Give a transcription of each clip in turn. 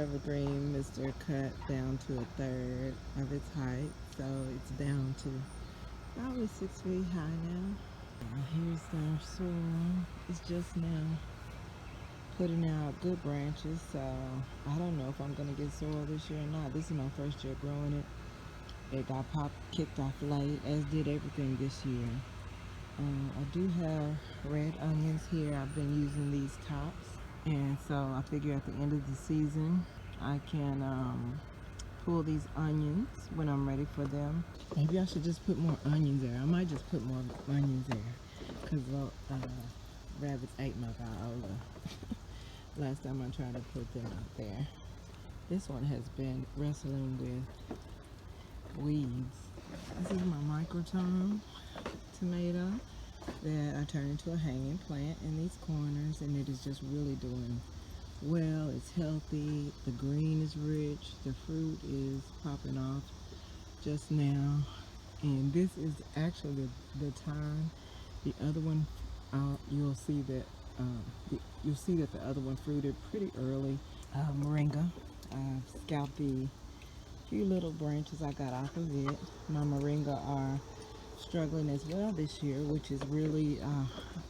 evergreen Mr. cut down to a third of its height, so it's down to probably 6 feet high now. Here's our sorrel. It's just now putting out good branches, so I don't know if I'm gonna get sorrel this year or not. This is my first year growing it. It got kicked off late, as did everything this year. I do have red onions here. I've been using these tops, and so I figure at the end of the season I can pull these onions when I'm ready for them. Maybe I should just put more onions there. I might just put more onions there because rabbits ate my viola last time I tried to put them out there. This one has been wrestling with weeds. This is my microtome tomato that I turned into a hanging plant in these corners, and it is just really doing well. It's healthy, the green is rich, the fruit is popping off just now, and this is actually the time. The other one, you'll see that the other one fruited pretty early. Moringa, I've scalped the few little branches I got off of it. My moringa are struggling as well this year, which is really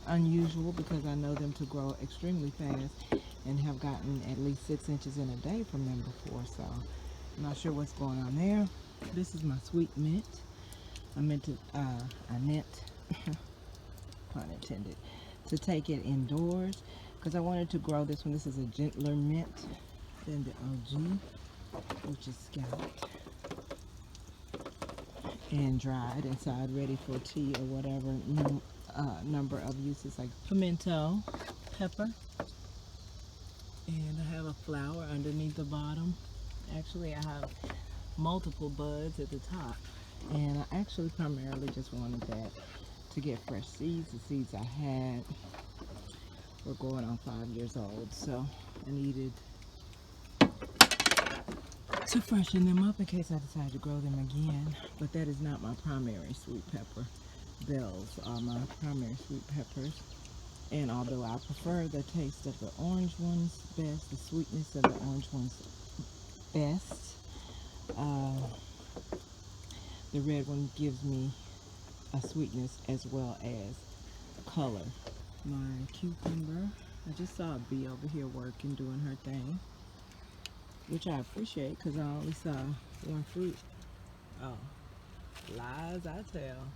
unusual because I know them to grow extremely fast and have gotten at least 6 inches in a day from them before, so I'm not sure what's going on there. This is my sweet mint. I meant, pun intended, to take it indoors because I wanted to grow this one. This is a gentler mint than the OG, which is scalped and dried inside, ready for tea or whatever number of uses, like pimento, pepper, and I have a flower underneath the bottom. Actually, I have multiple buds at the top, and I actually primarily just wanted that to get fresh seeds. The seeds I had were going on 5 years old, so I needed to freshen them up in case I decide to grow them again. But that is not my primary sweet pepper. Bells are my primary sweet peppers, and although I prefer the taste of the orange ones best, the sweetness of the orange ones best, the red one gives me a sweetness as well as color. My cucumber, I just saw a bee over here working, doing her thing, which I appreciate because I only saw one fruit. Oh, lies I tell.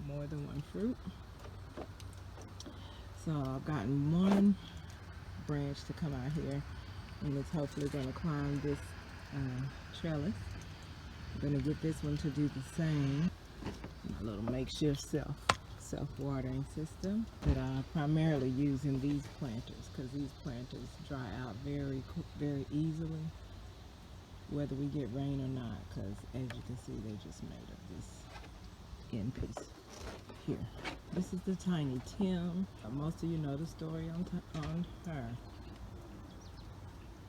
More than one fruit. So I've gotten one branch to come out here, and it's hopefully going to climb this trellis. I'm going to get this one to do the same. My little makeshift self-watering system that I primarily use in these planters, because these planters dry out very easily whether we get rain or not, because as you can see, they're just made of this end piece here. This is the Tiny Tim. Most of you know the story on her.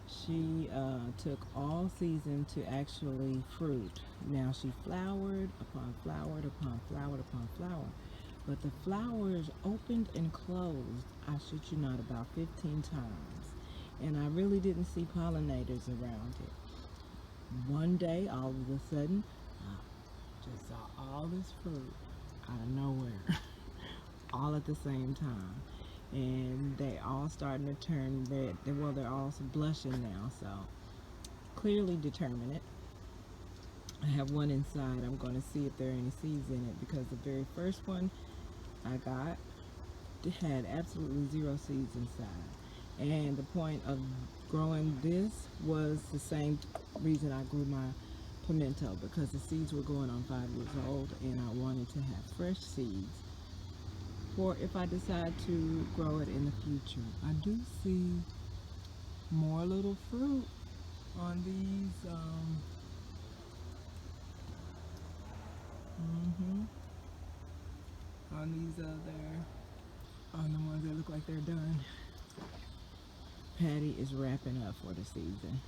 She took all season to actually fruit. Now she flowered upon flowered upon flowered upon flower. But the flowers opened and closed, I shit you not, about 15 times. And I really didn't see pollinators around it. One day, all of a sudden, I just saw all this fruit out of nowhere, all at the same time. And they all starting to turn red. Well, they're all blushing now, so clearly determinate. I have one inside. I'm going to see if there are any seeds in it, because the very first one I got had absolutely 0 seeds inside. And the point of growing this was the same reason I grew my pimento, because the seeds were going on 5 years old, and I wanted to have fresh seeds for if I decide to grow it in the future. I do see more little fruit on these on the ones that look like they're done. Patty is wrapping up for the season,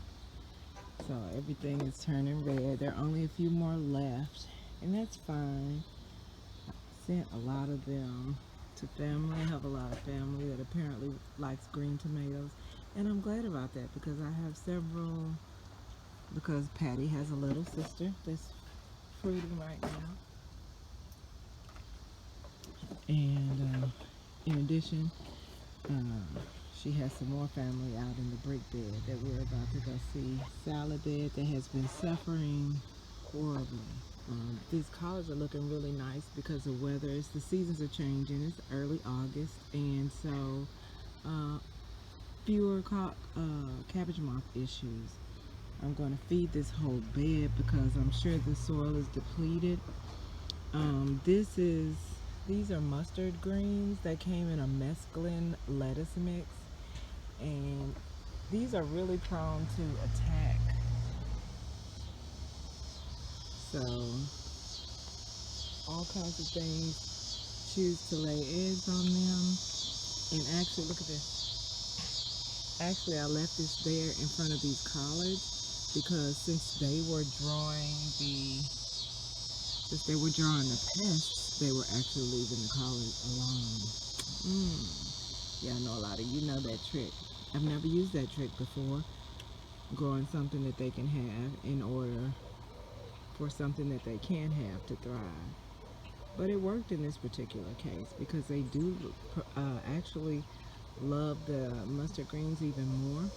so everything is turning red. There are only a few more left, and that's fine. I sent a lot of them to family. I have a lot of family that apparently likes green tomatoes, and I'm glad about that because I have several. Because Patty has a little sister that's fruiting right now, and in addition, she has some more family out in the brick bed that we're about to go see. Salad bed that has been suffering horribly. These collards are looking really nice because the weather is, the seasons are changing. It's early August, and so fewer cabbage moth issues. I'm going to feed this whole bed because I'm sure the soil is depleted. These are mustard greens that came in a mesclun lettuce mix, and these are really prone to attack. So all kinds of things choose to lay eggs on them. And actually, look at this. Actually, I left this there in front of these collards because since they were drawing the pests, they were actually leaving the collards alone. Yeah, I know a lot of you know that trick. I've never used that trick before. Growing something that they can have in order for something that they can have to thrive. But it worked in this particular case because they do actually love the mustard greens even more.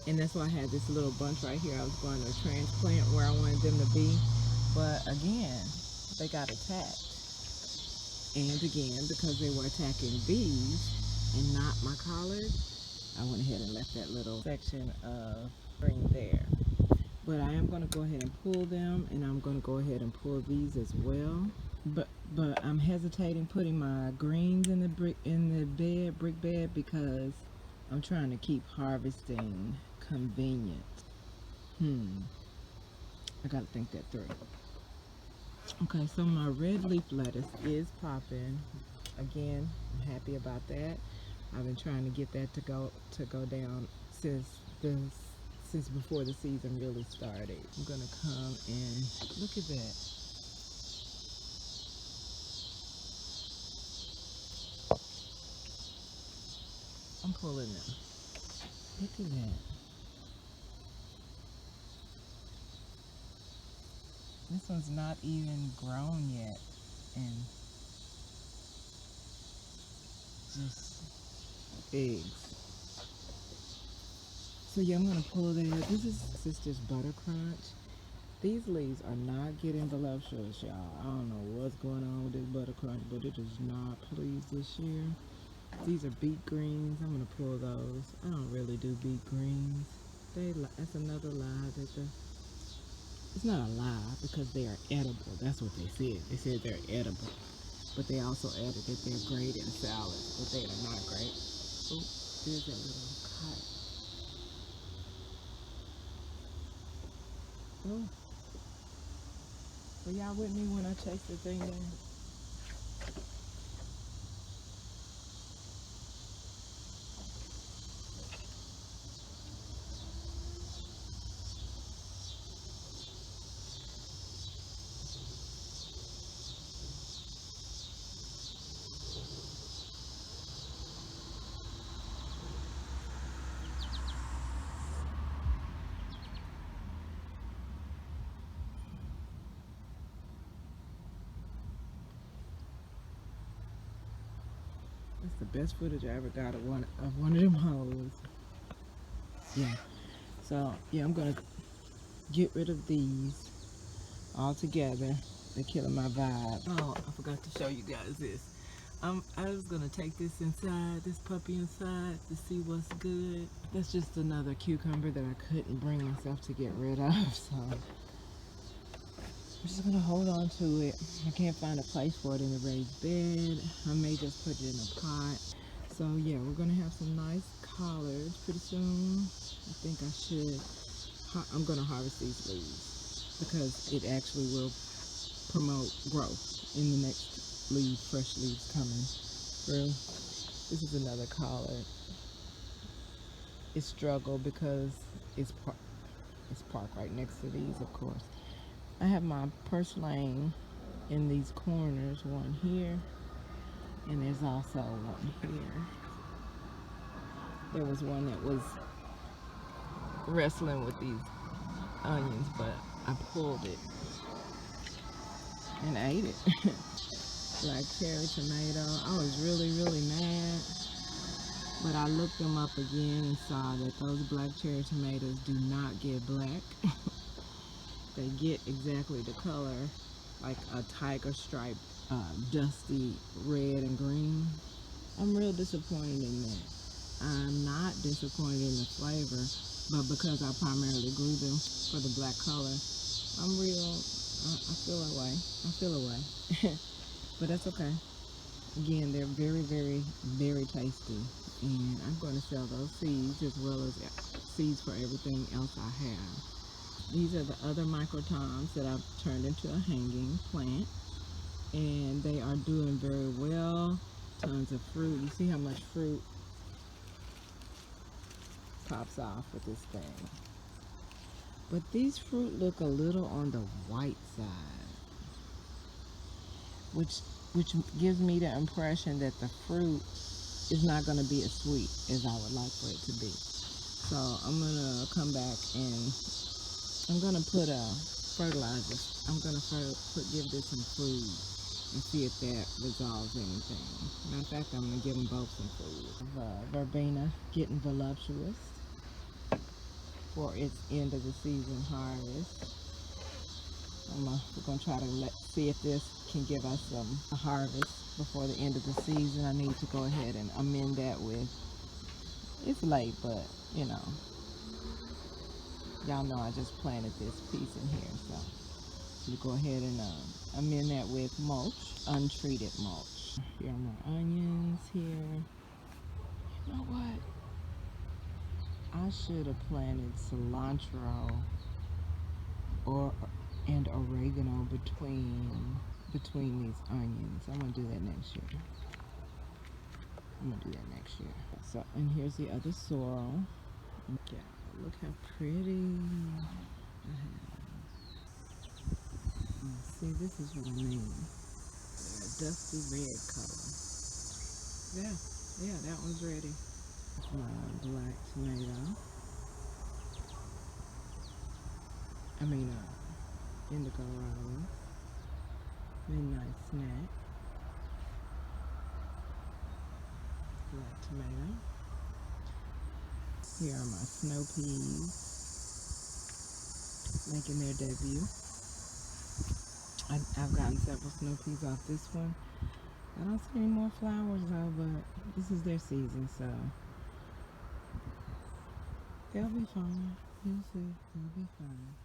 And that's why I had this little bunch right here. I was going to transplant where I wanted them to be. But again, they got attacked. And again, because they were attacking these and not my collard, I went ahead and left that little section of green there. But I am going to go ahead and pull them, and I'm going to go ahead and pull these as well. But I'm hesitating putting my greens in the brick bed because I'm trying to keep harvesting convenient. I got to think that through. Okay, so my red leaf lettuce is popping. Again, I'm happy about that. I've been trying to get that to go down since before the season really started. I'm gonna come and look at that. I'm pulling them. Look at that. This one's not even grown yet, and just eggs. So yeah, I'm gonna pull that. This is Sister's Butter Crunch. These leaves are not getting voluptuous, y'all. I don't know what's going on with this butter crunch, but it is not pleased this year. These are beet greens. I'm gonna pull those. I don't really do beet greens. That's another lie it's not a lie because they are edible. That's what they said. They said they're edible, but they also added that they're great in salads, but they are not great. Oh, there's that little cut. Oh, were y'all with me when I chased the thing down? That's the best footage I ever got of one of them hoes. Yeah. So yeah, I'm gonna get rid of these all together. They're killing my vibe. Oh, I forgot to show you guys this. I was gonna take this puppy inside to see what's good. That's just another cucumber that I couldn't bring myself to get rid of, so I'm just gonna hold on to it. I can't find a place for it in the raised bed. I may just put it in a pot. So yeah, we're gonna have some nice collards pretty soon. I think I should. I'm gonna harvest these leaves because it actually will promote growth in the next fresh leaves coming through. This is another collard. It's struggle because it's parked right next to these, of course. I have my purslane in these corners, one here And there's also one here. There was one that was wrestling with these onions, but I pulled it and ate it. Black cherry tomato. I was really mad, but I looked them up again and saw that those black cherry tomatoes do not get black. They get exactly the color, like a tiger stripe, dusty red and green. I'm real disappointed in that. I'm not disappointed in the flavor, but because I primarily grew them for the black color, I'm real, I feel away. I feel away. But that's okay. Again, they're very tasty. And I'm going to sell those seeds as well as seeds for everything else I have. These are the other microtoms that I've turned into a hanging plant. And they are doing very well. Tons of fruit. You see how much fruit pops off with this thing. But these fruit look a little on the white side, which gives me the impression that the fruit is not going to be as sweet as I would like for it to be. So I'm going to come back and I'm going to put a fertilizer. I'm going to give this some food and see if that resolves anything. Matter of fact, I'm going to give them both some food. Verbena getting voluptuous for its end of the season harvest. We're going to try to see if this can give us a harvest before the end of the season. I need to go ahead and amend that with, it's late, but you know, y'all know I just planted this piece in here, so we go ahead and amend that with mulch, untreated mulch. Here are more onions here. You know what? I should have planted cilantro and oregano between these onions. I'm gonna do that next year. So, and here's the other sorrel. Okay, look how pretty. See, this is what I mean. A dusty red color. Yeah, that one's ready. My black tomato. Indigo rose. Midnight snack. Black tomato. Here are my snow peas making their debut. I've gotten several snow peas off this one. I don't see any more flowers though, but this is their season, so they'll be fine. You'll see, they'll be fine.